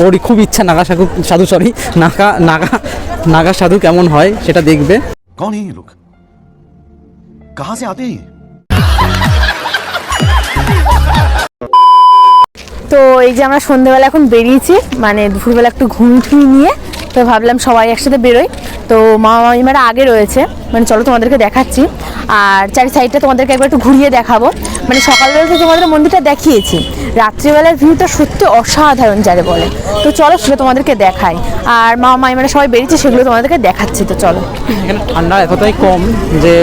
ওরই খুব ইচ্ছা নাগা সাধু সরি নাগা সাধু কেমন হয় সেটা দেখবে। कौन है ये लोग, कहां से आते हैं? তো এই যে আমরা সন্ধ্যেবেলা এখন বেরিয়েছি, মানে দুপুরবেলা একটু ঘুম নিয়ে, তো ভাবলাম সবাই একসাথে বেরোই। তো মামা মামিমারা আগে রয়েছে, মানে চলো তোমাদেরকে দেখাচ্ছি। আর চারি সাইডটা তোমাদেরকে একবার একটু ঘুরিয়ে দেখাবো। মানে সকালবেলা থেকে তোমাদের মন্দিরটা দেখিয়েছি, রাত্রিবেলার ভিউটা সত্যি অসাধারণ যারে বলে। তো চলো সেটা তোমাদেরকে দেখাই। আর মামা মামিমারা সবাই বেরিয়েছে, সেগুলো তোমাদেরকে দেখাচ্ছি। তো চলো। এখানে ঠান্ডা এতটাই কম যে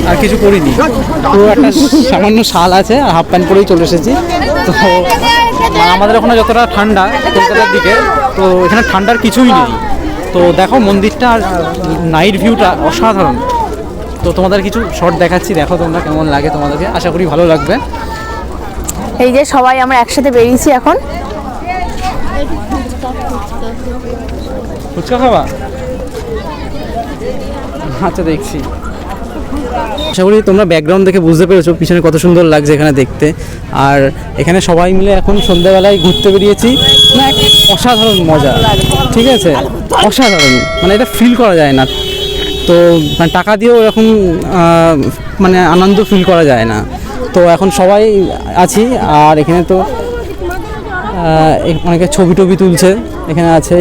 আর কিছু করিনি, পুরো একটা সামান্য শাল আছে আর হাফ প্যান্ট পরেই চলে এসেছি। তো আমাদের ওখানে যতটা ঠান্ডা কলকাতার দিকে, তো এখানে ঠান্ডার কিছুই নেই। তো দেখো মন্দিরটা আর নাইট ভিউটা অসাধারণ। তো তোমাদের কিছু শর্ট দেখাচ্ছি, দেখো তোমরা কেমন লাগে, তোমাদেরকে আশা করি ভালো লাগবে। এই যে সবাই আমরা একসাথে বেরিয়েছি এখন। ফুচকা খাবা? আচ্ছা দেখছি। আশা করি তোমরা ব্যাকগ্রাউন্ড দেখে বুঝতে পেরেছো পিছনে কত সুন্দর লাগছে এখানে দেখতে। আর এখানে সবাই মিলে এখন সন্ধ্যাবেলায় ঘুরতে বেরিয়েছি, না অসাধারণ মজা, ঠিক আছে, অসাধারণ, মানে এটা ফিল করা যায় না। তো মানে টাকা দিয়েও এরকম মানে আনন্দ ফিল করা যায় না। তো এখন সবাই আছি, আর এখানে তো অনেকে ছবি টবি তুলছে। এখানে আছে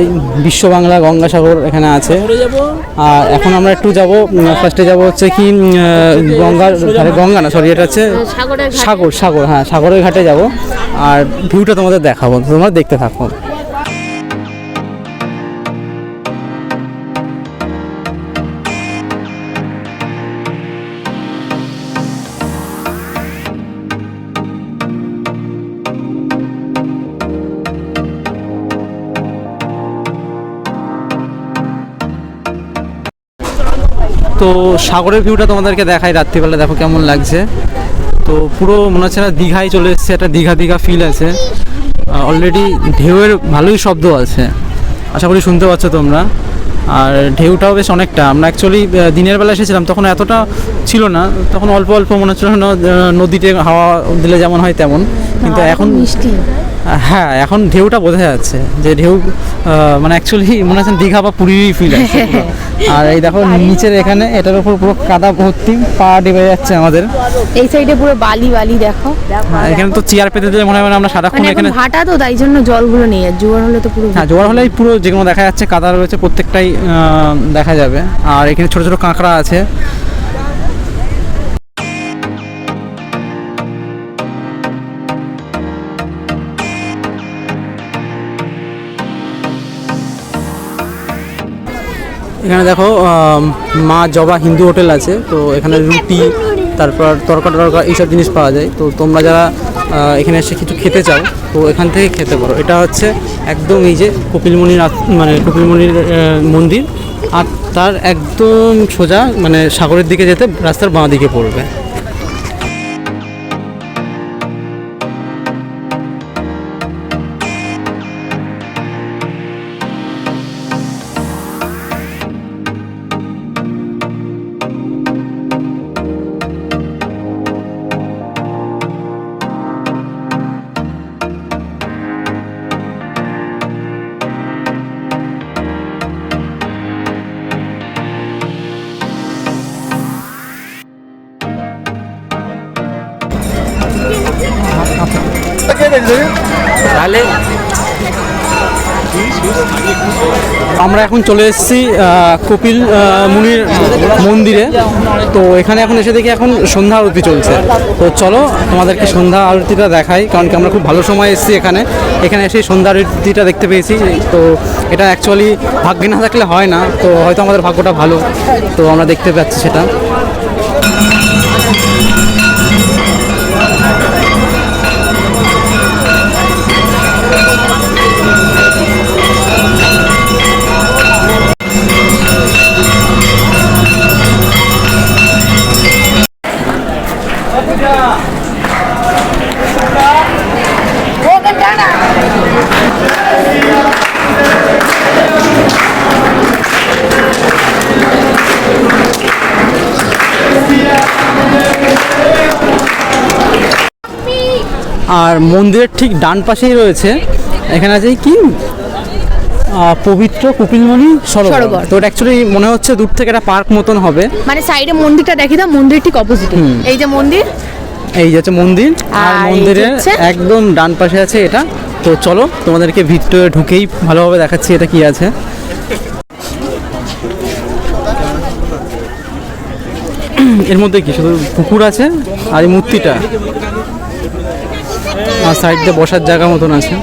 বিশ্ব বাংলা গঙ্গাসাগর এখানে আছে। আর এখন আমরা একটু যাব, ফার্স্টে যাব হচ্ছে কি গঙ্গা না সরি, এটা হচ্ছে সাগর, হ্যাঁ সাগরের ঘাটে যাব। আর ভিউটা তোমাদের দেখাবো, তোমরা দেখতে থাকো। তো সাগরের ভিউটা তোমাদেরকে দেখাই রাত্রিবেলা, দেখো কেমন লাগছে। তো পুরো মনে হচ্ছে না দীঘায় চলে এসেছে, একটা দীঘা ফিল আছে। অলরেডি ঢেউয়ের ভালোই শব্দ আছে, আশা করি শুনতে পাচ্ছ তোমরা। আর ঢেউটাও বেশ অনেকটা। আমরা অ্যাকচুয়ালি দিনের বেলা এসেছিলাম, তখন এতটা ছিল না, তখন অল্প অল্প মনে হচ্ছিল নদীতে হাওয়া দিলে যেমন হয় তেমন। কিন্তু এখন মিষ্টি, হ্যাঁ এখন ঢেউটা বোঝা যাচ্ছে যে ঢেউ মানে অ্যাকচুয়ালি মনে হচ্ছে দীঘা বা পুরীরই ফিল আছে। আর এই দেখো নিচের এখানে এটার উপর পুরো কাদা ভর্তি, পা ডেবে যাচ্ছে আমাদের। এই সাইডে পুরো বালি দেখো। এখানে তো চেয়ার পেতে দিলে মনে হয় আমরা সারাক্ষণ এখানে ভাটা, তো তাই জন্য জলগুলো নেই। জোয়ার হলে তো পুরো, হ্যাঁ জোয়ার হলেই পুরো যেগুলো দেখা যাচ্ছে কাদা রয়েছে প্রত্যেকটাই দেখা যাবে। আর এখানে ছোট ছোট কাঁকড়া আছে। এখানে দেখো মা জবা হিন্দু হোটেল আছে। তো এখানে রুটি, তারপর তরকা এইসব জিনিস পাওয়া যায়। তো তোমরা যারা এখানে এসে কিছু খেতে চাও তো এখান থেকে খেতে পারো। এটা হচ্ছে একদম এই যে কপিলমুনির মন্দির, আর তার একদম সোজা মানে সাগরের দিকে যেতে রাস্তার বাঁ দিকে পড়বে। তাহলে আমরা এখন চলে এসেছি কপিল মুনির মন্দিরে। তো এখানে এখন এসে দেখি এখন সন্ধ্যা আরতি চলছে। তো চলো তোমাদেরকে সন্ধ্যা আরতিটা দেখাই, কারণ কি আমরা খুব ভালো সময় এসেছি এখানে এসে সন্ধ্যা আরতিটা দেখতে পেয়েছি। তো এটা অ্যাকচুয়ালি ভাগ্যে না থাকলে হয় না, তো হয়তো আমাদের ভাগ্যটা ভালো, তো আমরা দেখতে পাচ্ছি সেটা। আর মন্দিরের ঠিক ডান পাশেই রয়েছে, এখানে আছে কি পবিত্র কপিলমুনি সরোবর। সরোবর। তো এটা অ্যাকচুয়ালি মনে হচ্ছে দূর থেকে একটা পার্ক মতন হবে। মানে সাইডে মন্দিরটা দেখি দাও, মন্দির ঠিক অপোজিটে এই যে মন্দির। এই যে হচ্ছে মন্দির, আর আর এই যে মন্দিরের হচ্ছে- একদম ডান পাশে আছে এটা। তো চলো তোমাদেরকে ভিতরে ঢুকেই ভালোভাবে দেখাচ্ছি এটা কি আছে। এর মধ্যে কি শুধু পুকুর আছে আর এই মূর্তিটা, আর সাইড দিয়ে বসার জায়গা মতন আছে।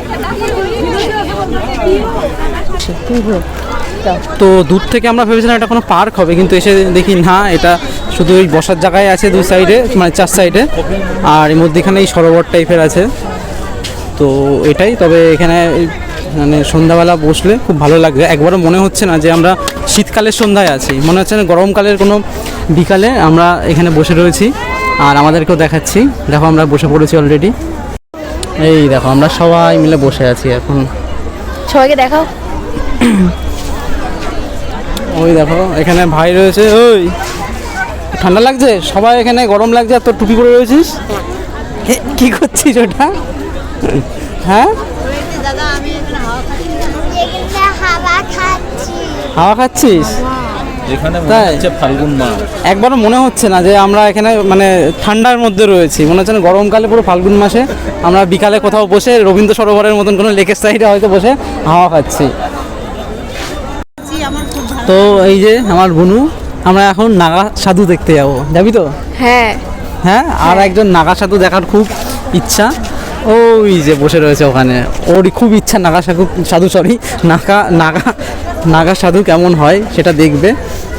তো দূর থেকে আমরা ভেবেছিলাম এটা কোনো পার্ক হবে, কিন্তু এসে দেখি না, এটা শুধু ওই বসার জায়গায় আছে দুই সাইডে, মানে চার সাইডে, আর এর মধ্যেখানে এই সরোবর টাইপের আছে। তো এটাই, তবে এখানে মানে সন্ধ্যাবেলা বসলে খুব ভালো লাগবে। একবারও মনে হচ্ছে না যে আমরা শীতকালের সন্ধ্যায় আছি, মনে হচ্ছে না গরমকালের কোনো বিকালে আমরা এখানে বসে রয়েছি। আর আমাদেরকেও দেখাচ্ছি, দেখো আমরা বসে পড়েছি অলরেডি। এই দেখো আমরা সবাই মিলে বসে আছি এখন। সবাইকে দেখাও। ওই দেখো এখানে ভাই রয়েছে। ওই ঠান্ডা লাগছে, সবাই এখানে গরম লাগছে, আর তোর টুপি পরে রয়েছিস, কি করছিস ওটা? হ্যাঁ হাওয়া খাচ্ছিস? এখানে মনে তাই? হচ্ছে ফাল্গুন মাস। একবারও মনে হচ্ছে না যে আমরা এখানে মানে ঠান্ডার মধ্যে রয়েছি, মনে হচ্ছে না গরমকালে পুরো ফাল্গুন মাসে আমরা বিকালে কোথাও বসে রবীন্দ্র সরোবরের মতন কোনো লেকের সাইডে হয়তো বসে হাওয়া খাচ্ছি। তো এই যে আমার বুনু, আমরা এখন নাগা সাধু দেখতে যাবো, যাবি তো? হ্যাঁ হ্যাঁ, আর একজন নাগা সাধু দেখার খুব ইচ্ছা, ওই যে বসে রয়েছে ওখানে, ওরই খুব ইচ্ছা নাগা সাধু সরি নাগা সাধু কেমন হয় সেটা দেখবে।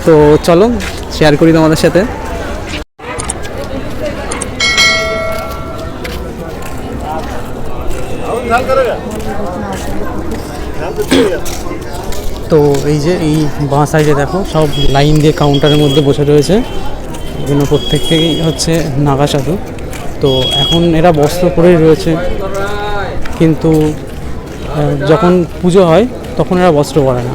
তো চলো শেয়ার করি তোমাদের সাথে। তো এই যে এই বাঁ সাইডে দেখো সব লাইন দিয়ে কাউন্টারের মধ্যে বসে রয়েছে, এগুলো প্রত্যেককেই হচ্ছে নাগা সাধু। তো এখন এরা বস্ত্র পরেই রয়েছে, কিন্তু যখন পুজো হয় তখন এরা বস্ত্র পরে না।